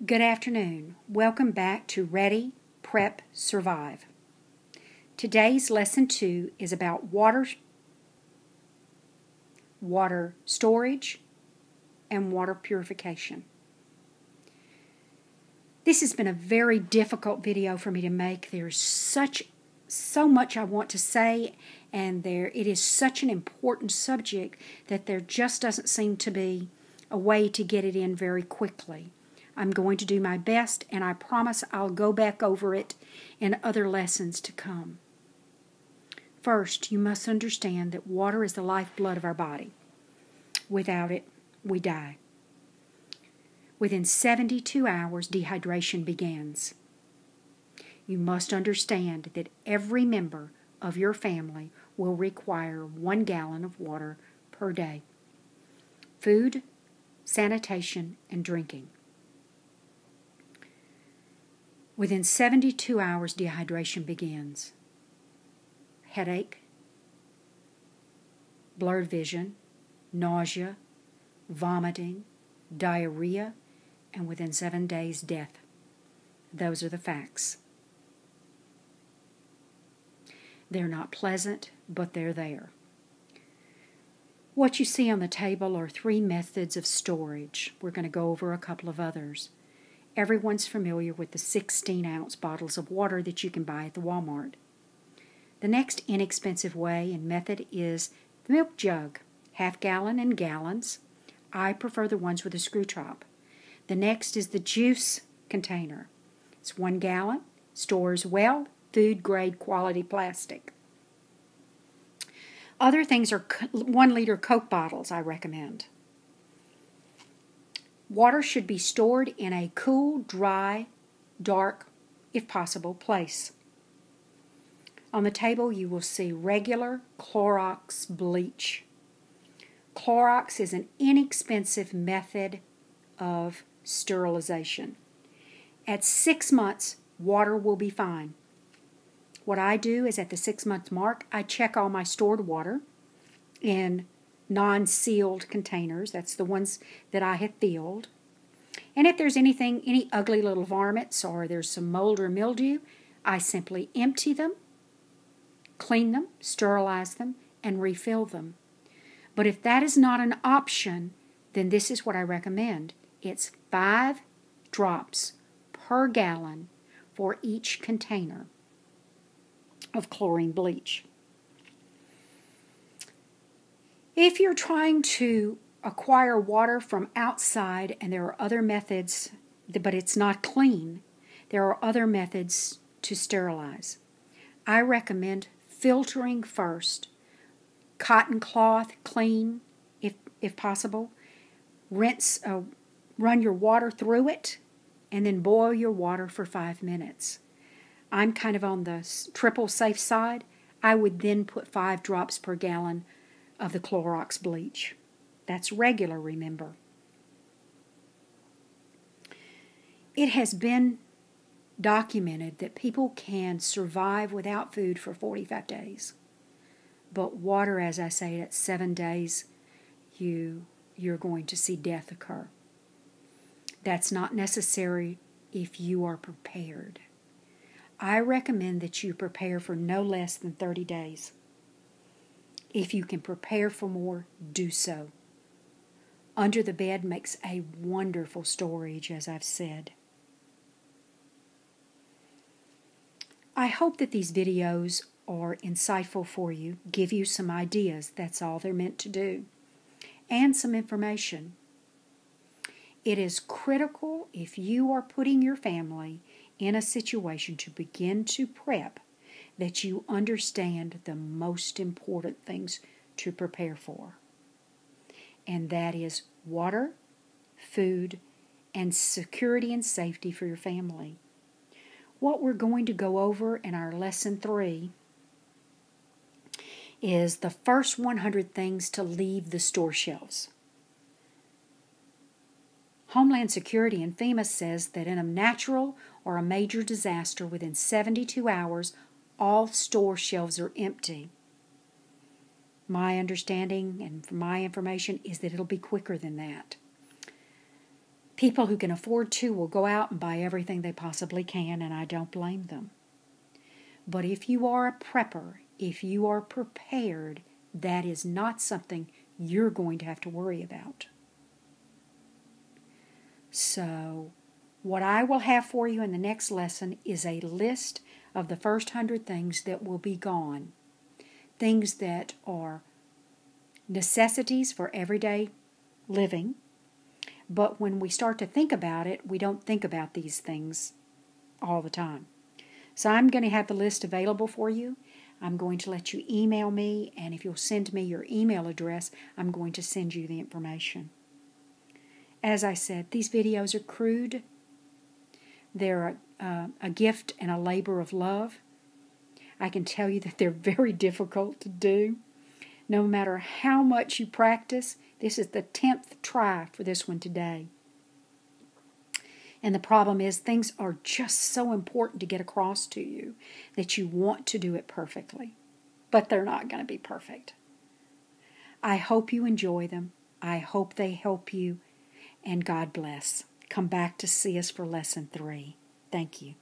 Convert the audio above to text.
Good afternoon. Welcome back to Ready, Prep, Survive. Today's lesson 2 is about water storage and water purification. This has been a very difficult video for me to make. There's so much I want to say, and it is such an important subject that there just doesn't seem to be a way to get it in very quickly. I'm going to do my best, and I promise I'll go back over it in other lessons to come. First, you must understand that water is the lifeblood of our body. Without it, we die. Within 72 hours, dehydration begins. You must understand that every member of your family will require 1 gallon of water per day. Food, sanitation, and drinking. Within 72 hours, dehydration begins. Headache, blurred vision, nausea, vomiting, diarrhea, and within 7 days, death. Those are the facts. They're not pleasant, but they're there. What you see on the table are 3 methods of storage. We're going to go over a couple of others. Everyone's familiar with the 16-ounce bottles of water that you can buy at the Walmart. The next inexpensive way and method is the milk jug, half-gallon and gallons. I prefer the ones with a screw top. The next is the juice container. It's 1 gallon, stores well, food-grade quality plastic. Other things are 1-liter Coke bottles I recommend. Water should be stored in a cool, dry, dark, if possible, place. On the table you will see regular Clorox bleach. Clorox is an inexpensive method of sterilization. At 6 months, water will be fine. What I do is at the 6-month mark, I check all my stored water in non-sealed containers. That's the ones that I have filled. And if there's any ugly little varmints or there's some mold or mildew, I simply empty them, clean them, sterilize them, and refill them. But if that is not an option, then this is what I recommend. It's 5 drops per gallon for each container of chlorine bleach. If you're trying to acquire water from outside and there are other methods, but it's not clean, there are other methods to sterilize. I recommend filtering first. Cotton cloth, clean, if possible. Run your water through it, and then boil your water for 5 minutes. I'm kind of on the triple safe side. I would then put 5 drops per gallon of the Clorox bleach. That's regular, remember. It has been documented that people can survive without food for 45 days. But water, as I say, at 7 days, you're going to see death occur. That's not necessary if you are prepared. I recommend that you prepare for no less than 30 days. If you can prepare for more, do so. Under the bed makes a wonderful storage, as I've said. I hope that these videos are insightful for you, give you some ideas, that's all they're meant to do, and some information. It is critical if you are putting your family in a situation to begin to prep that you understand the most important things to prepare for. And that is water, food, and security and safety for your family. What we're going to go over in our lesson 3 is the first 100 things to leave the store shelves. Homeland Security and FEMA says that in a natural or a major disaster within 72 hours, all store shelves are empty. My understanding and from my information is that it'll be quicker than that. People who can afford to will go out and buy everything they possibly can, and I don't blame them. But if you are a prepper, if you are prepared, that is not something you're going to have to worry about. So, what I will have for you in the next lesson is a list of the first 100 things that will be gone. Things that are necessities for everyday living. But when we start to think about it, we don't think about these things all the time. So I'm going to have the list available for you. I'm going to let you email me, and if you'll send me your email address, I'm going to send you the information. As I said, these videos are crude. They're a gift and a labor of love. I can tell you that they're very difficult to do. No matter how much you practice, this is the 10th try for this one today. And the problem is things are just so important to get across to you that you want to do it perfectly. But they're not going to be perfect. I hope you enjoy them. I hope they help you. And God bless. Come back to see us for Lesson 3. Thank you.